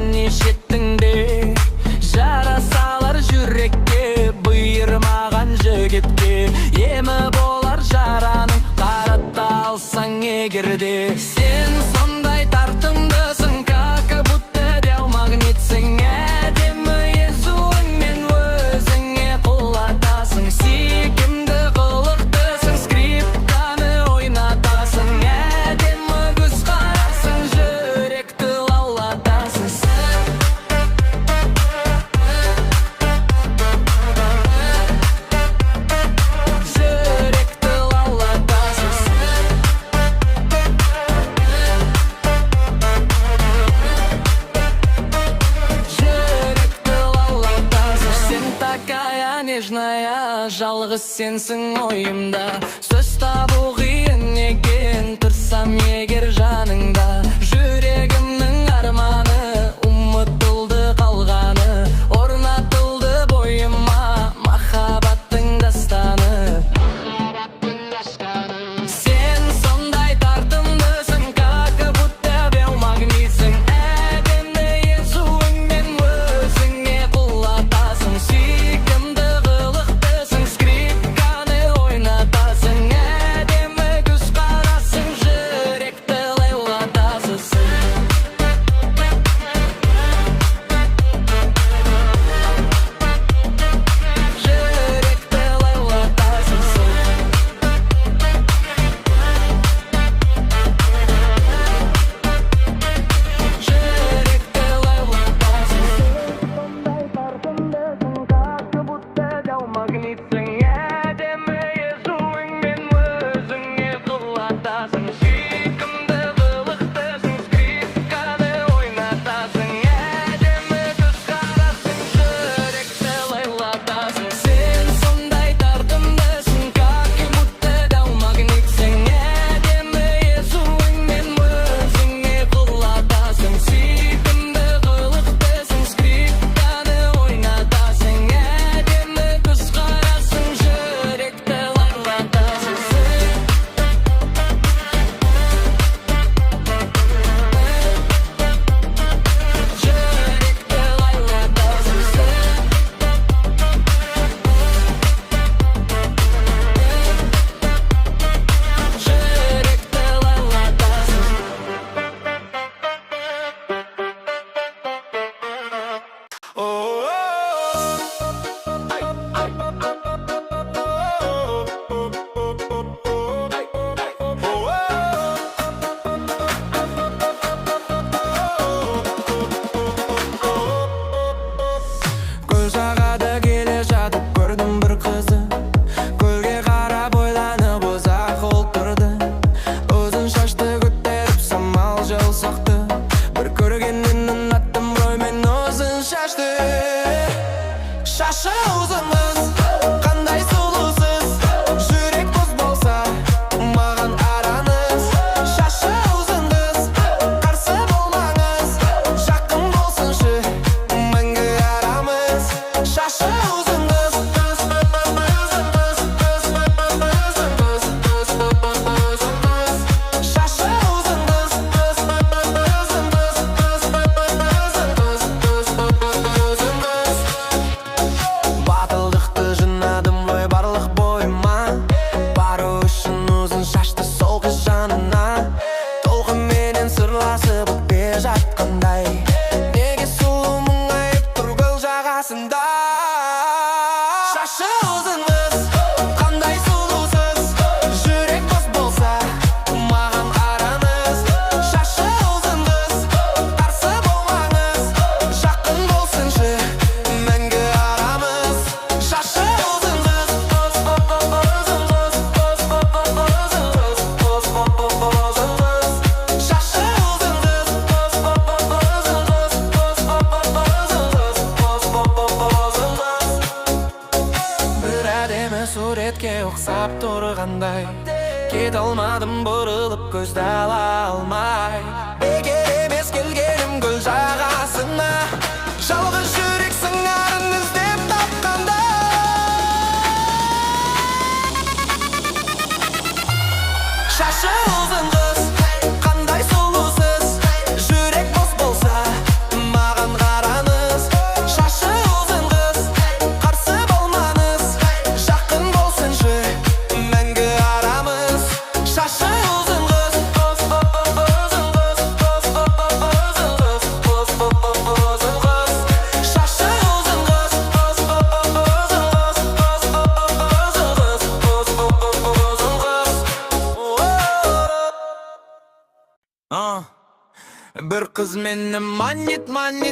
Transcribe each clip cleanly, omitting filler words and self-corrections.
не шеттіңде, жара салар жүрекке, бұйырмаған жігітке. Емі болар жараның, қаратта алсаң егерде. Сен сондай тартымдысың, как будто дәу магнитсің. Әдемі езуіңмен өзіңе құлатасың. Сүйкімді қылықтысың, скрипканы ойнатасың. Әдемі көз қарасың, жүректі лаулатасың. Жүректі лаулатасың. Жүректі лаулатасың. Сен такая нежная, жалғыз сенсің ойымда. Сөз табу қиын екен, тұрсам егер жаныңда. Жүрегімнің арманы, ұмытылды қалғаны, орнатылды бойыма махаббаттың дастаны. Сен сондай тартымдысың, как будто дәу магнитсің. Әдемі езуіңмен өзіңе құлатасың. Сүйкімді қылықтысың, скрипканы ойнатасың. Әдемі көз қарасың, жүректі лаулатасың. Жүректі лаулатасың. Жүректі лаулатасың. Сондай тартымдысың, как будто дәу магнитсің. Әдемі езуіңмен өзіңе құлатасың. Сүйкімді қылықтысың, скрипканы ойнатасың. Әдемі көз қарасың, жүректі лаулатасың. Сен сондай тартымдысың, как будто дәу магнитсің. Әдемі езуіңмен өзіңе құлатасың. Сүйкімді қылықтысың, скрипканы ойнатасың. Әдемі көз қарасың, жүректі лаулатасың. Жүректі Көл жағада келе жатып көрдім бір қызды. Көлге қарап ойланып ұзақ отырды. Ұзын шашты көтеріп самал жел соқты. Бір көргеннен ұнаттым ғой мен ұзын шашты. Шашы ұзын қыз, қандай сұлусыз. Жүрек бос болса, маған араңыз. Шашы ұзын қыз, қарсы болмаңыз. Жақын болсыншы, мәңгі арамыз. Шашы ұзын қыз, шашы ұзын батылдықты жинадым ғой барлық бойыма. Бару үшін ұзын шашты сол қыз жанына. Толқынменен сырласып өтпе жатқандай. Неге сұлу мұңайып тұр көл жағасында. Шашы ұзын қыз, қандай сұлусыз. Жүрек бос болса, маған араңыз. Шашы ұзын қыз, қарсы болмаңыз. Жақын болсыншы, мәңгі арамыз. Шашы ұзын қыз, шашы ұзын қыз. Бір әдемі суретке ұқсап тұрғандай. Кете алмадым бұрылып көзді ала алмай. Бекер емес келгенім көл жағасына. Жалғыз жүрексің арын іздеп тапқанда. Шашы ұзын қыз, қандай сұлусыз. Жүрек бос болса, маған Kız meni манит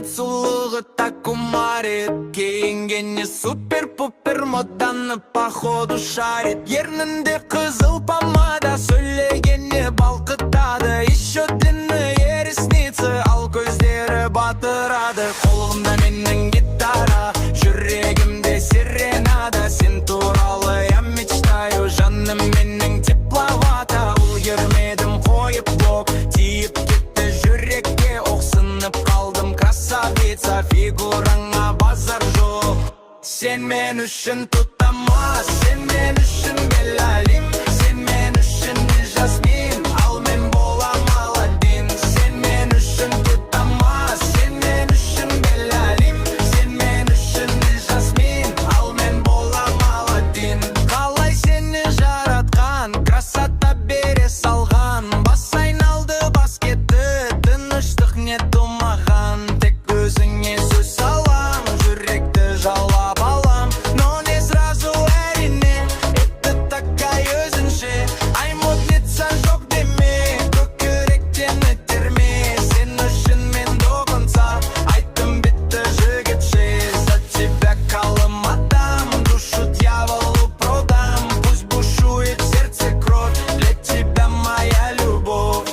сұлығы так умарит. Киінгені супер пупер моданы походу шарит. Ернінде қызыл помада, сөйлегені балқытады. Еще длинные ресницы, ал көздері батырады. Қолымда менің гитара, жүрегімде сиренада. Сен туралы я мечтаю, жаным менің тепловато. Үлгермедім қойып блок, тиіп кетті жүрекке. Оқсынып қалдым красавица, фигураңа базар жоқ. Сен мен үшін тұтамас, сен мен үшін белалим. Сен мен үшін жасмин, ал мен болам Аладдин. Сен мен үшін тұтамас, сен мен үшін белалим. Сен мен үшін жасмин, ал мен болам Аладдин. Қалай сені жаратқан, красота бере салған. Бас айналды бас кетті, тыныштық не тумаған. Тек өзіңе сөз салам, жүректі жалап алам. Но не сразу әрине, это такая өзінше. Ай модница жоқ деме, көкіректен өтерме. Сен үшін мен до конца, айттым бітті жігітше. За тебя калым адам, душу дьяволу продам. Пусть бушует в сердце кровь, для тебя моя любовь.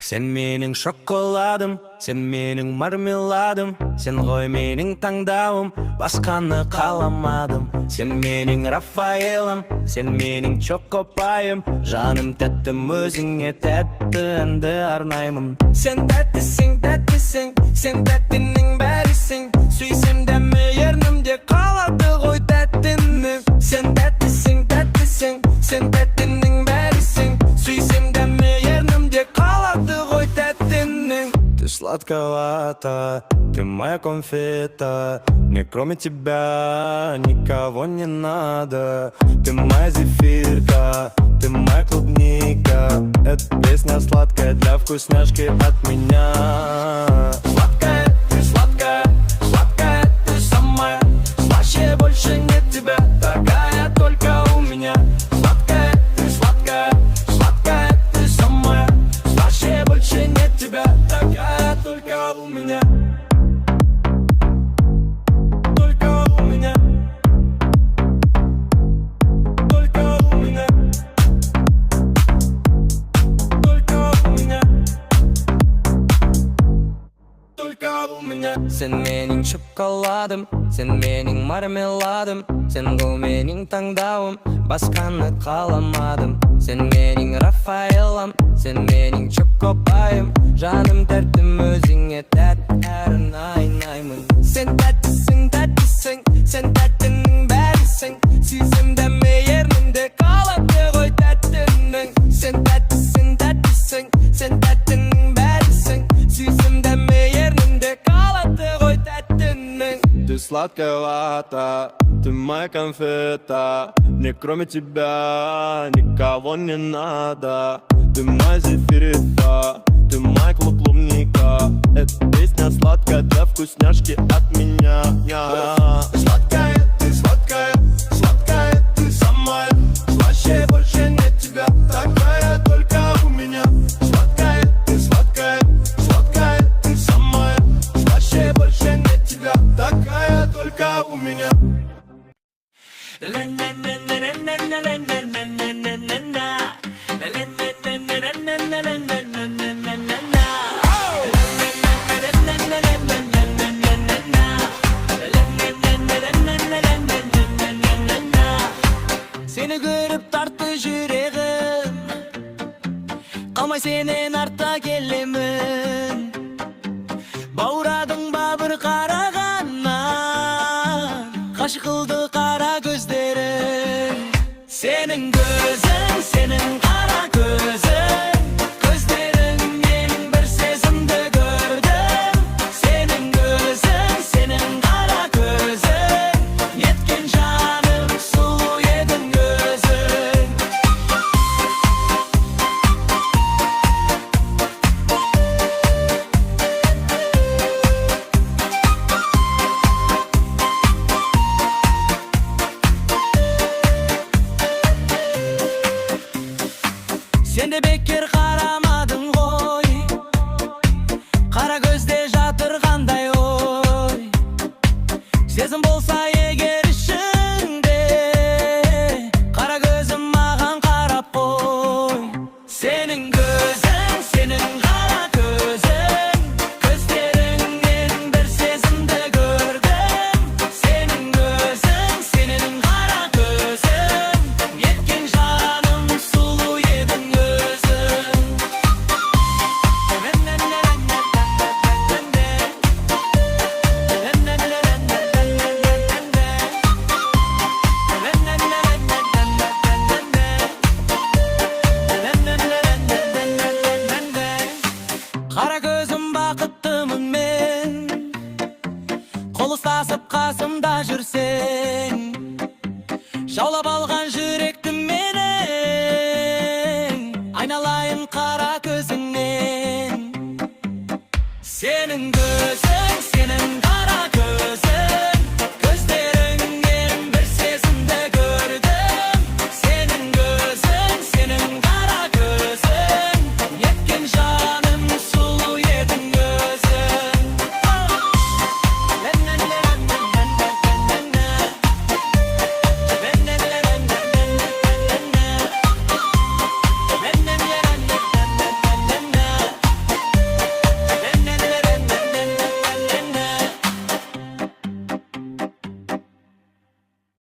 Сен менің шоколадым, сен менің мармеладым. Сен ғой менің таңдауым, басқаны қаламадым. Сен менің Рафаэлым, сен менің чокопайым. Жаным тәттім, өзіңе тәтті әнді арнаймын. Сен тәттісің, тәттісің, сен тәттінің бәрісің. Сүйсем дәмі ернімде қалады ғой тәттінің. Сен тәттісің, тәттісің, сен тәттінің бәрісің. Сүйсем дәмі ернімде қалады ғой тәттінің. Ты сладковата, ты моя конфета. Мне кроме тебя никого не надо. Ты моя зефирка, ты моя клубника. Эта песня сладкая для вкусняшки от меня. Сладкая, сладкая, ты самая. Слаще больше нет тебя, такая только у меня. Сладкая, сладкая, ты самая. Слаще больше нет тебя, такая только у меня. Только у меня. Только у меня. Только у меня. Только у меня. Сен менің шоколадым, сен менің мармеладым. Сен ғой менің таңдауым, басқаны қаламадым. Сен менің Рафаэлым, сен менің чокопайым. Жаным тәттім, өзіңе тәтті арнаймын. Сен тәттісің, тәттісің, сен тәттінің бәрісің. Сүйсем дәмі ернімде қалады ғой тәттінің. Сен тәттісің, тәттісің, сен тәттінің бәрісің. Сүйсем дәмі ернімде қалады ғой тәттінің. Ты сладковата, ты моя конфета. Мне кроме тебя никого не надо. Ты моя зефирка, ты моя клубника. Эта песня сладкая для вкусняшки от меня. Сладкая, сладкая, ты самая. Слаще больше нет тебя, такая только у меня. Сладкая, сладкая, ты самая. Слаще больше нет тебя, такая только у меня. Seni görüp tarttı yüreğim, kalmay senin артта келемін. Бауырадың ба бір қарағаннан, ғашық қылды қара көздерің. Senin gözün, senin қара көзің. Көздеріңнен бір сезімді көрдім. Senin gözün, senin қара көзің. Неткен жаным, сұлу едің өзің. Senin gözün, senin kara göz